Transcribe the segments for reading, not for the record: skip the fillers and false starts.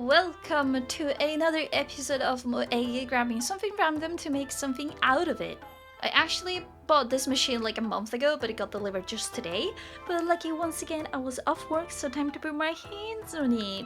welcome to another episode of Moe grabbing something random to make something out of it. I actually bought this machine like a month ago, but it got delivered just today. But lucky once again, I was off work, so time to put my hands on it.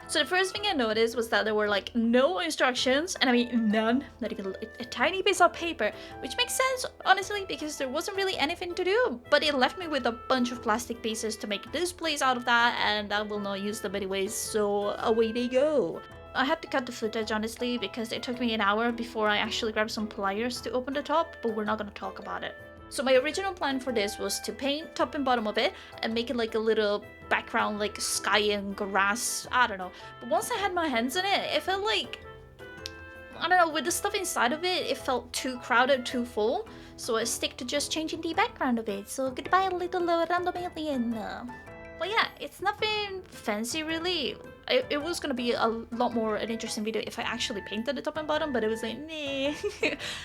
So the first thing I noticed was that there were like no instructions, and I mean none, not even a tiny piece of paper, which makes sense honestly because there wasn't really anything to do, but it left me with a bunch of plastic pieces to make displays out of that, and I will not use them anyways, so away they go. I had to cut the footage honestly because it took me an hour before I actually grabbed some pliers to open the top, but we're not gonna talk about it. So my original plan for this was to paint top and bottom of it and make it like a little background, like sky and grass, I don't know. But once I had my hands in it, it felt like, I don't know, with the stuff inside of it, it felt too crowded, too full. So I stick to just changing the background of it. So goodbye little random alien. But yeah, it's nothing fancy really. It was gonna be a lot more an interesting video if I actually painted the top and bottom, but it was like, nah.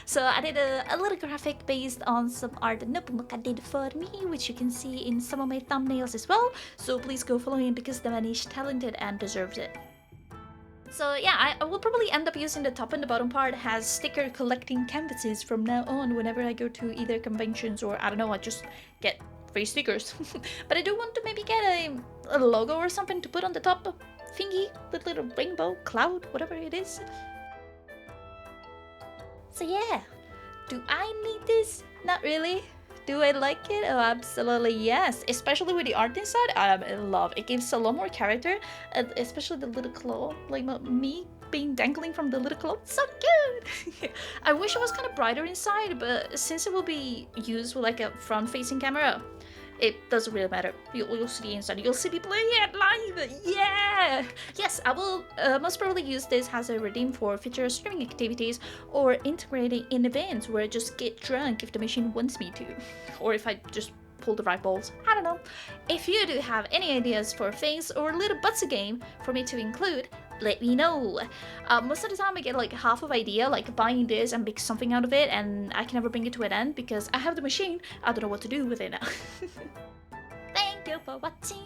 So I did a little graphic based on some art that Nopalooka did for me, which you can see in some of my thumbnails as well. So please go follow him because the man is talented and deserves it. So yeah, I will probably end up using the top and the bottom part as sticker collecting canvases from now on whenever I go to either conventions or I don't know, I just get free stickers. But I do want to maybe get a logo or something to put on the top thingy, the little rainbow cloud, whatever it is. So yeah, do I need this? Not really. Do I like it? Oh, absolutely yes. Especially with the art inside, I'm in love. It gives a lot more character, especially the little claw, like me being dangling from the little claw. So cute! I wish it was kind of brighter inside, but since it will be used with like a front-facing camera, it doesn't really matter. You'll see the inside. You'll see me playing it live. Yeah! Yes, I will most probably use this as a redeem for future streaming activities or integrating in events where I just get drunk if the machine wants me to. Or if I just pull the right balls. I don't know. If you do have any ideas for things or little butts a game for me to include, let me know. Most of the time I get like half of idea, like buying this and make something out of it, and I can never bring it to an end because I have the machine. I don't know what to do with it now. Thank you for watching.